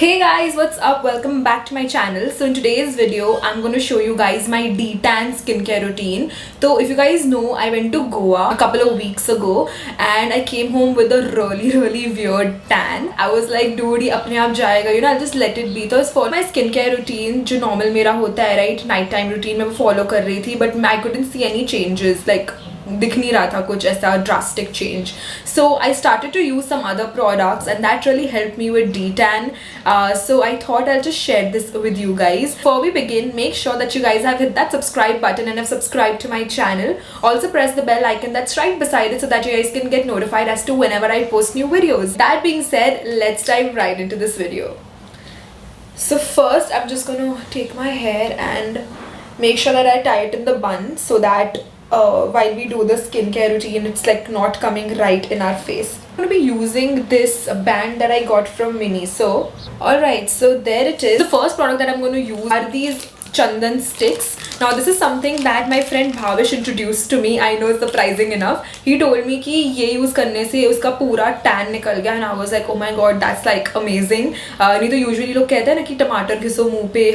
Hey guys, what's up? Welcome back to my channel. So in today's video, I'm going to show you guys my detan skincare routine. So if you guys know, I went to Goa a couple of weeks ago and I came home with a really weird tan. I was like, dude, ये अपने आप जाएगा, I'll just let it be. So I follow my skincare routine जो normal मेरा होता है, right? Night time routine मैं follow कर रही थी, but I couldn't see any changes. Like दिख नहीं रहा था कुछ ऐसा drastic change. So I started to use some other products and that really helped me with detan. So I thought I'll just share this with you guys. Before we begin, make sure that you guys have hit that subscribe button and have subscribed to my channel. Also press the bell icon that's right beside it so that you guys can get notified as to whenever I post new videos. That being said, let's dive right into this video. So first I'm just gonna take my hair and make sure that I tie it in the bun so that while we do the skincare routine, it's like not coming right in our face. I'm going to be using this band that I got from Miniso. Alright, so there it is. The first product that I'm going to use are these Chandan sticks. Now this is something that my friend Bhavish introduced to me. I know it's surprising enough. He told me कि ये use करने से उसका पूरा tan निकल गया and I was like, oh my god, that's like amazing. नहीं तो usually लोग कहते हैं ना कि टमाटर घिसो मुंह पे,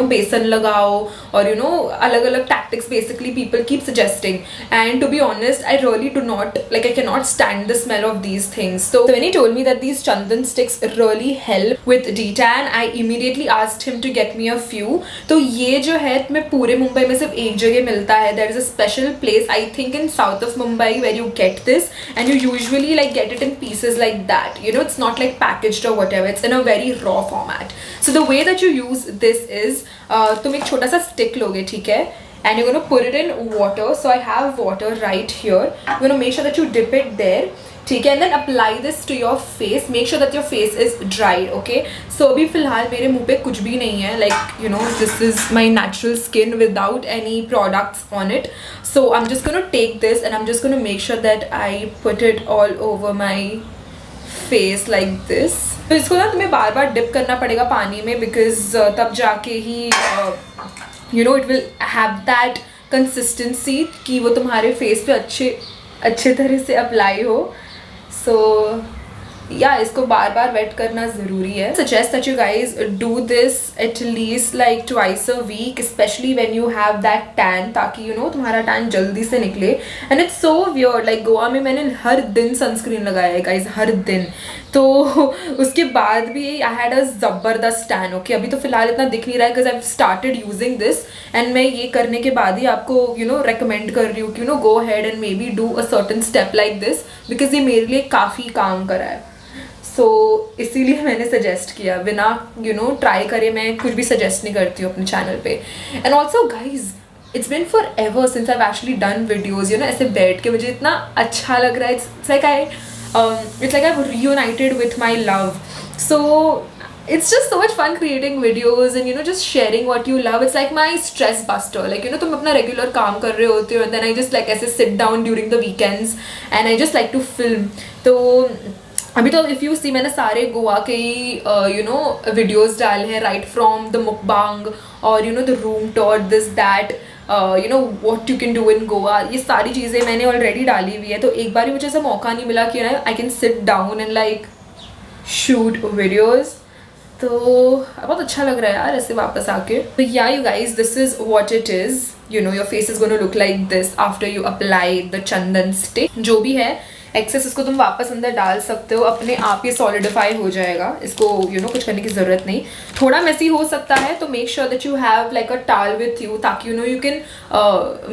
बेसन लगाओ और अलग-अलग tactics basically people keep suggesting. And to be honest, I really do not like. I cannot stand the smell of these things. So when he told me that these Chandan sticks really help with detan, I immediately asked him to get me a few. तो ये जो है मैं पूरे मुंबई में सिर्फ एक जगह मिलता है. There is a special place I think in south of Mumbai where you get this and you usually like get it in pieces like that. It's not like packaged or whatever. It's in a very raw format. So the way that you use this is तुम एक छोटा सा stick लोगे, ठीक है? And you're gonna put it in water. So I have water right here. You're gonna make sure that you dip it there. ठीक है, and then apply this to your face. Make sure that your face is dried. Okay. So अभी फिलहाल मेरे मुंह पे कुछ भी नहीं है. Like this is my natural skin without any products on it. So I'm just gonna take this and I'm just gonna make sure that I put it all over my face like this. तो इसको ना तुम्हें बार बार dip करना पड़ेगा पानी में because तब जाके ही it will have that consistency कि वो तुम्हारे face पे अच्छे तरह से apply हो. So yeah, इसको बार बार वेट करना ज़रूरी है. Suggest that you guys do this at least like twice a week, especially when you have that tan, ताकि तुम्हारा tan जल्दी से निकले. And it's so weird, like Goa में मैंने हर दिन सनस्क्रीन लगाया है guys, हर दिन. तो उसके बाद भी I had a ज़बरदस्त tan. Okay, अभी तो फिलहाल इतना दिख नहीं रहा है because I've started using this and मैं ये करने के बाद ही आपको recommend कर रही हूँ कि go ahead and maybe do a certain step like this because ये मेरे लिए काफ़ी काम करा है. So इसीलिए मैंने सजेस्ट किया. बिना ट्राई करे मैं कुछ भी सजेस्ट नहीं करती हूँ अपने चैनल पे. And also guys, it's been forever since I've actually done videos. ऐसे बैठ के मुझे इतना अच्छा लग रहा है. It's like I've reunited with my love. So it's just so much fun creating videos and just sharing what you love. It's like my stress buster. Like तुम अपना regular काम कर रहे होते हो and then I just like ऐसे sit down during the weekends and I just like to film. तो अभी तो if you see मैंने सारे गोवा के ही videos डाले हैं, right from the mukbang और the room tour, this that what you can do in Goa. ये सारी चीज़ें मैंने already डाली हुई है. तो एक बार ही मुझे ऐसा मौका नहीं मिला कि I can sit down and like shoot videos. तो बहुत अच्छा लग रहा है यार ऐसे वापस आके. तो yeah you guys, this is what it is. Your face is going to look like this after you apply the Chandan stick. जो भी है एक्सेस इसको तुम वापस अंदर डाल सकते हो. अपने आप ये सॉलिडिफाई हो जाएगा. इसको कुछ करने की ज़रूरत नहीं. थोड़ा मेसी हो सकता है तो make sure that you have like a towel with you ताकि you can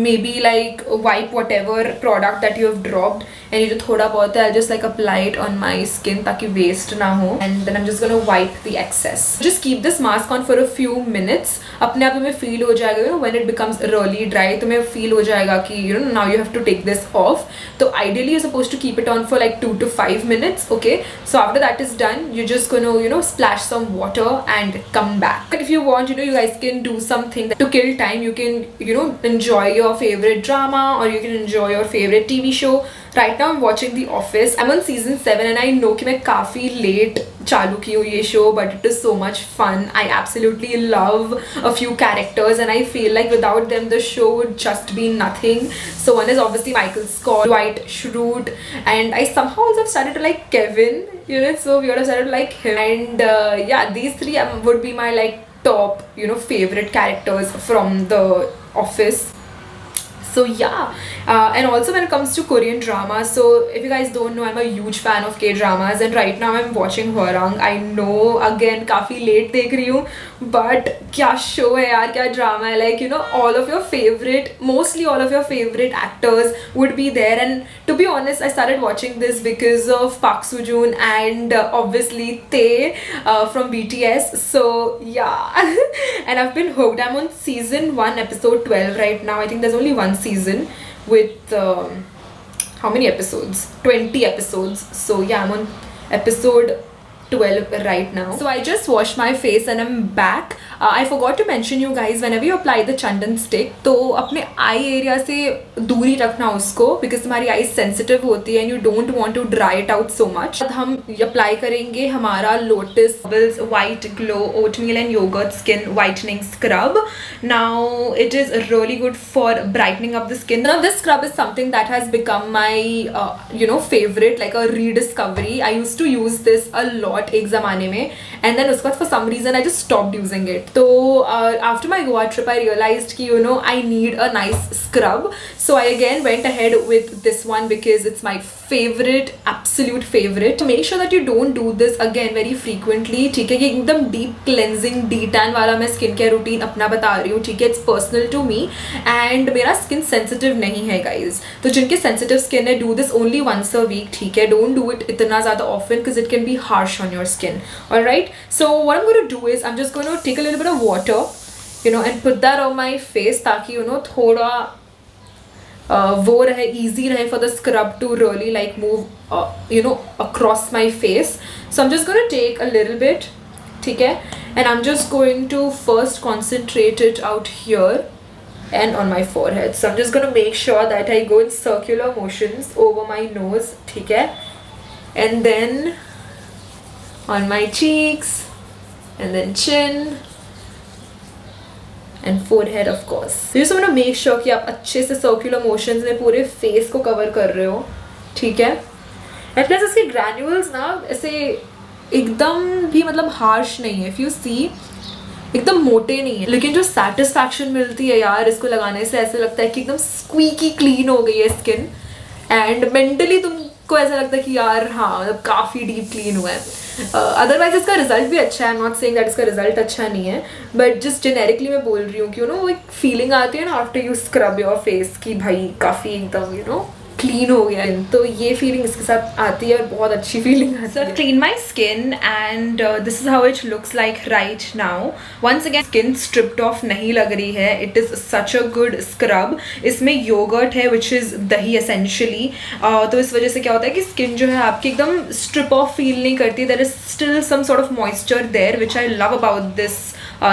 maybe like wipe whatever product that you have dropped. And ये जो थोड़ा बहुत है I just like apply it on my skin ताकि waste ना हो. And then I am just gonna wipe the excess. Just keep this mask on for a few minutes. अपने आप में फील हो जाएगा when it becomes really dry. तुम्हें feel हो जाएगा कि now you have to take this off. तो ideally you suppose to keep it on for like 2 to 5 minutes. Okay, so after that is done, you're just gonna splash some water and come back. But if you want, you guys can do something to kill time. You can enjoy your favorite drama or you can enjoy your favorite TV show. Right now I'm watching The Office. I'm on season 7 and I know कि मैं काफ़ी late चालू की हूँ ये show, but it is so much fun. I absolutely love a few characters and I feel like without them the show would just be nothing. So one is obviously Michael Scott, Dwight Schrute, and I somehow also started to like Kevin. You know, it's so weird. I started like him, and yeah, these three would be my like top, you know, favorite characters from The Office. So yeah, and also when it comes to Korean drama, so if you guys don't know, I'm a huge fan of K dramas, and right now I'm watching Hwarang. I know again काफी late देख रही हूँ, but क्या show है यार, क्या drama है, like you know all of your favorite, mostly all of your favorite actors would be there. And to be honest, I started watching this because of Park Soo Joon and obviously Tae from BTS. So yeah, and I've been hooked. I'm on season 1 episode 12 right now. I think there's only one season with how many episodes, 20 episodes. So yeah, I'm on episode 12 right now. So I just washed my face and I'm back. I forgot to mention you guys, whenever you apply the chandan stick, तो अपने eye area से दूरी रखना उसको, because तुम्हारी eyes sensitive होती है and you don't want to dry it out so much. अब हम apply करेंगे हमारा Lotus Bubbles White Glow Oatmeal and Yogurt Skin Whitening Scrub. Now it is really good for brightening up the skin. Now this scrub is something that has become my you know favorite, like a rediscovery. I used to use this a lot एक ज़माने में, and then उसके बाद for some reason I just stopped using it. So after my Goa trip I realized कि you know I need a nice scrub, so I again went ahead with this one because it's my favorite, absolute favorite. Make sure that you don't do this again very frequently, ठीक है? कि एकदम deep cleansing detan वाला मैं skin care routine अपना बता रही हूँ, ठीक है? It's personal to me and मेरा skin sensitive नहीं है guys, तो जिनके sensitive skin है, do this only once a week, ठीक है? Don't do it इतना ज़्यादा often because it can be harsh on your skin. Alright, so what I'm going to do is I'm just going to take a little bit of water, you know, and put that on my face ताकि you know थोड़ा वो रहे, easy रहे for the scrub to really like move you know across my face. So I'm just going to take a little bit, ठीक है? And I'm just going to first concentrate it out here and on my forehead. So I'm just going to make sure that I go in circular motions over my nose, ठीक है? And then on my cheeks, and then chin and forehead of course. So you just want to make sure कि आप अच्छे से circular motions में पूरे face को cover कर रहे हो, ठीक है? And plus इसके granules ना ऐसे एकदम भी मतलब harsh नहीं है. If you see, एकदम मोटे नहीं है, लेकिन जो satisfaction मिलती है यार इसको लगाने से, ऐसे लगता है कि एकदम squeaky clean हो गई है skin, and mentally तुमको ऐसा लगता है कि यार हाँ मतलब काफ़ी deep clean हुआ है. अदरवाइज इसका रिजल्ट भी अच्छा है, I am not saying that इसका रिजल्ट अच्छा नहीं है, बट जस्ट जेनेरिकली मैं बोल रही हूँ कि यू नो वो एक फीलिंग आती है ना after you scrub your face कि भाई काफ़ी एकदम यू नो क्लीन हो गया है, तो ये फीलिंग इसके साथ आती है और बहुत अच्छी फीलिंग आती है. So clean my skin and this is how it looks like right now. Once again skin stripped off नहीं लग रही है, it is such a good scrub. इसमें योगर्ट है विच इज़ दही एसेंशियली, तो इस वजह से क्या होता है कि स्किन जो है आपकी एकदम स्ट्रिप ऑफ फील नहीं करती. There is still some sort of moisture there which I love about this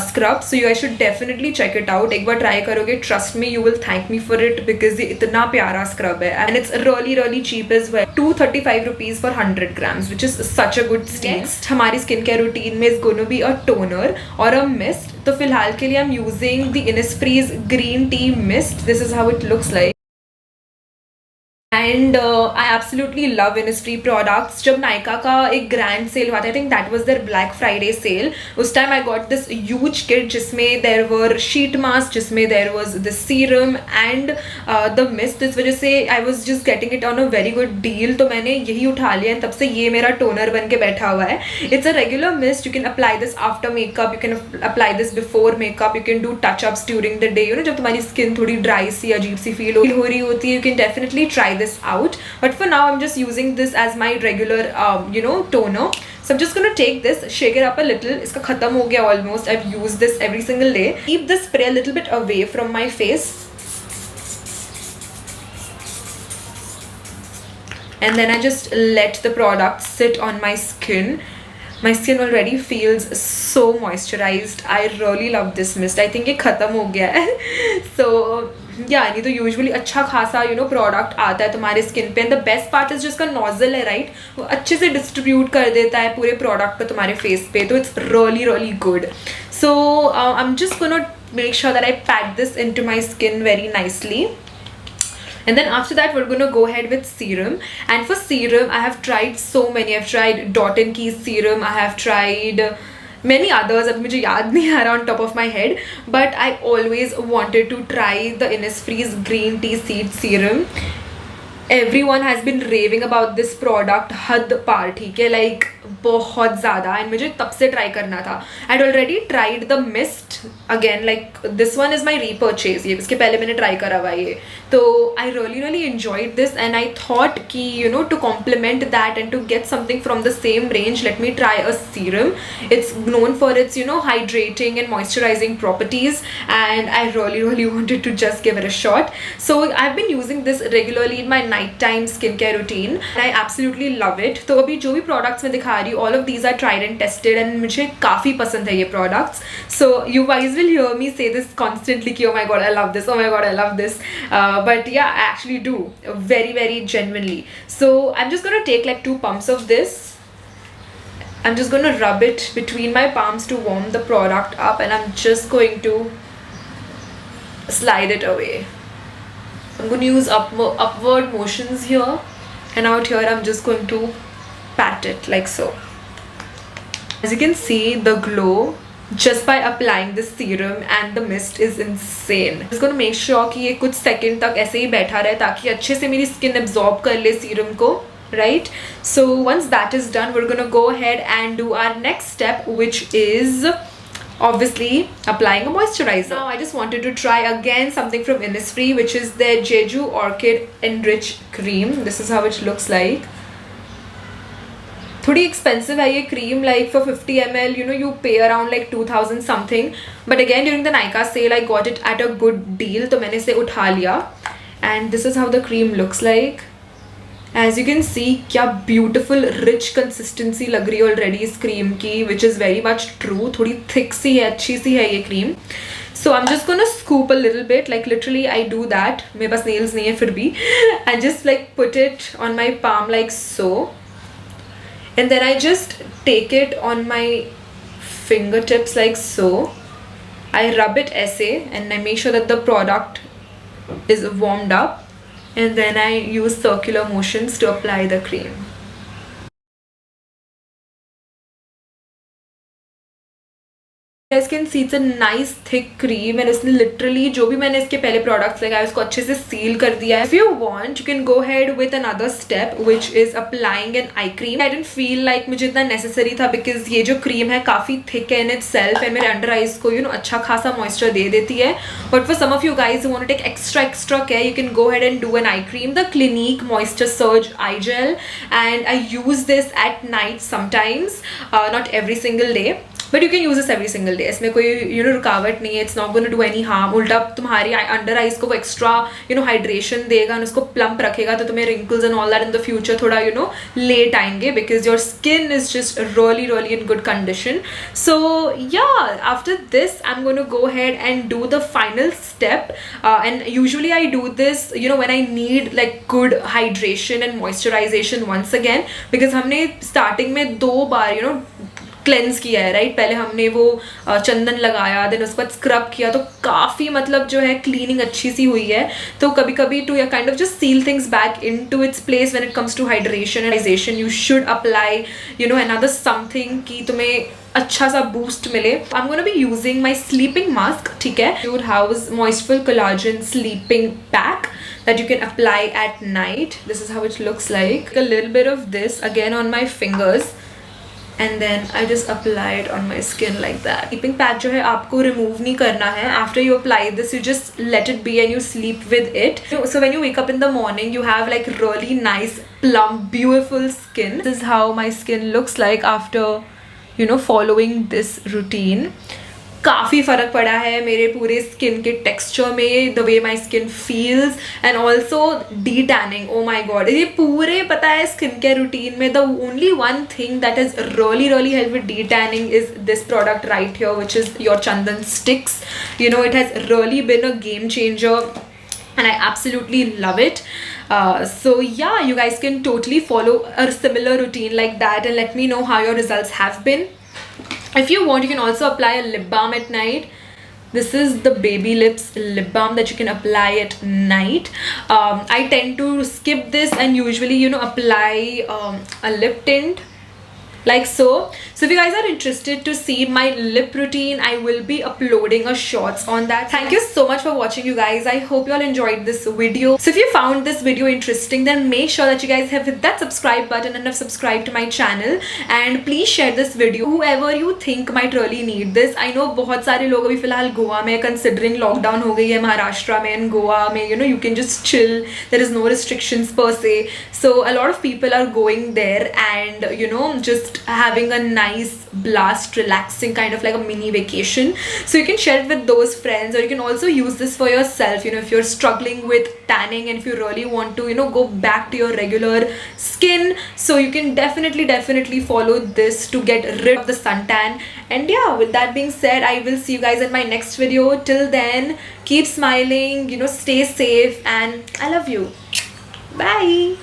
scrub. So you guys should definitely check it out. एक बार try करोगे, trust me, you will thank me for it because ये इतना प्यारा scrub है and it's really really cheap as well. 235 rupees for 100 grams, which is such a good steal. Next हमारी skin care routine में is going to be a toner or a mist. तो फिलहाल के लिए I'm using the Innisfree's green tea mist. This is how it looks like. And I absolutely love Innisfree products. जब नायका का एक grand sale हुआ था, I think that was their black Friday sale, उस time I got this huge kit जिसमें there were sheet mask, जिसमें there was the serum and the mist. इस वजह से I was just getting it on a very good deal, तो मैंने यही उठा लिया एंड तब से ये मेरा टोनर बन के बैठा हुआ है. It's a regular mist. You can apply this after makeup, you can apply this before makeup, you can do touch ups during the day. You know जब तुम्हारी स्किन थोड़ी ड्राई सी अजीब सी फील हो रही होती है, you can definitely try this out, but for now I'm just using this as my regular you know toner. So I'm just going to take this, shake it up a little. इसका खत्म हो गया almost. I've used this every single day. Keep the spray a little bit away from my face and then I just let the product sit on my skin. My skin already feels so moisturized. I really love this mist. I think ये खत्म हो गया है. So नहीं तो usually अच्छा खासा you know product आता है तुम्हारे स्किन पे. And the best part is जिसका नोजल है राइट, वो अच्छे से डिस्ट्रीब्यूट कर देता है पूरे प्रोडक्ट को तुम्हारे फेस पे, तो it's really really good. So I am just gonna make sure that I pack this into my skin very nicely. And then after that, we're gonna go ahead with serum. And for serum, I have tried so many. I've tried Dot & Key serum. I have tried many others. अब मुझे याद नहीं आ रहा on top of my head. But I always wanted to try the Innisfree's green tea seed serum. Everyone has been raving about this product हद पार, ठीक है, like बहुत ज़्यादा, and मुझे तब से try करना था. I'd already tried the mist again, like this one is my repurchase. ये इसके पहले मैंने try करा हुआ ये, तो I really enjoyed this, and I thought कि you know, to complement that and to get something from the same range, let me try a serum. It's known for its, you know, hydrating and moisturizing properties, and I really wanted to just give it a shot. So I've been using this regularly in my nighttime skincare routine, and I absolutely love it. तो अभी जो भी products मैं दिखा रही हूँ, all of these are tried and tested, and मुझे काफ़ी पसंद है ये products. So you guys will hear me say this constantly कि oh my god I love this, oh my god I love this, but yeah, I actually do very genuinely. So I'm just gonna take like 2 pumps of this. I'm just gonna rub it between my palms to warm the product up, and I'm just going to slide it away. I'm going to use upward motions here, and out here I'm just going to pat it like so. As you can see, the glow just by applying this serum and the mist is insane. I'm just going to make sure कि ये कुछ second तक ऐसे ही बैठा रहे ताकि अच्छे से मेरी स्किन absorb कर ले सीरम को, right? So once that is done, we're going to go ahead and do our next step, which is obviously applying a moisturizer. Now I just wanted to try again something from Innisfree, which is their Jeju Orchid Enrich Cream. This is how it looks like. थोड़ी expensive है ये cream, like for 50 ml, you know, you pay around like 2000 something. But again, during the Nykaa sale, I got it at a good deal, तो मैंने इसे उठा लिया. And this is how the cream looks like. As you can see, क्या beautiful rich consistency लग रही है already इस cream की, which is very much true. थोड़ी thick सी है, अच्छी सी है ये cream. So I'm just gonna scoop a little bit, like literally I do that. मेरे पास nails नहीं है फिर भी. And just like put it on my palm like so. And then I just take it on my fingertips like so. I rub it ऐसे, and I make sure that the product is warmed up. And then I use circular motions to apply the cream. You guys can see it's a nice thick cream, and इसने literally जो भी मैंने इसके पहले products लगाए उसको अच्छे से seal कर दिया है. If you want, you can go ahead with another step, which is applying an eye cream. I didn't feel like मुझे इतना necessary था because ये जो cream है काफ़ी thick है in itself, and मेरे under eyes को, you know, अच्छा खासा moisture दे देती है. But for some of you guys who want to take extra care, you can go ahead and do an eye cream, the Clinique Moisture Surge Eye Gel, and I use this at night sometimes, not every single day. But you can use this every single day. इसमें कोई, you know, रुकावट नहीं है. It's not going to do any harm. उल्टा तुम्हारी under eyes को वो extra, you know, hydration देगा और उसको प्लम्प रखेगा, तो तुम्हें wrinkles and all that in the future थोड़ा, you know, लेट आएंगे because your skin is just really in good condition. So yeah, after this I'm going to go ahead and do the final step, and usually I do this, you know, when I need like good hydration and moisturization once again, because हमने starting में 2 बार, you know, cleanse किया है, right? पहले हमने वो चंदन लगाया, then उसके बाद स्क्रब किया, तो काफ़ी मतलब जो है क्लीनिंग अच्छी सी हुई है. तो कभी कभी to kind of just seal things back into its place when it comes to hydration and hydration, you should apply, you know, another something कि तुम्हें अच्छा सा बूस्ट मिले. I am gonna be using my sleeping mask, ठीक है, pure house moistureful collagen sleeping pack that you can apply at night. This is how it looks like. A little bit of this again on my fingers, and then I just apply it on my skin like that. Sleeping pack जो है आपको remove नहीं करना है. After you apply this, you just let it be and you sleep with it. So when you wake up in the morning, you have like really nice, plump, beautiful skin. This is how my skin looks like after, you know, following this routine. काफ़ी फ़र्क पड़ा है मेरे पूरे skin के texture में, the way my skin feels, and also detanning. Oh my God, ये पूरे पता है स्किन केयर रूटीन में the only one thing that is really help with detanning is this product right here, which is your chandan sticks. You know, it has really been a game changer, and I absolutely love it. So yeah, you guys can totally follow a similar routine like that and let me know how your results have been. If you want, you can also apply a lip balm at night. This is the Baby Lips lip balm that you can apply at night. I tend to skip this and usually, you know, apply a lip tint like so. So if you guys are interested to see my lip routine, I will be uploading a shorts on that. Thank you so much for watching, you guys. I hope you all enjoyed this video. So if you found this video interesting, then make sure that you guys have hit that subscribe button and have subscribed to my channel, and please share this video whoever you think might really need this. I know बहुत सारे लोग अभी फिलहाल गोवा में, considering lockdown हो गई है महाराष्ट्र में and गोवा में, you know, you can just chill, there is no restrictions per se, so a lot of people are going there and, you know, just having a nice blast, relaxing kind of like a mini vacation. So you can share it with those friends, or you can also use this for yourself, you know, if you're struggling with tanning and if you really want to, you know, go back to your regular skin. So you can definitely follow this to get rid of the suntan. And yeah, with that being said, I will see you guys in my next video. Till then, keep smiling, you know, stay safe, and I love you. Bye.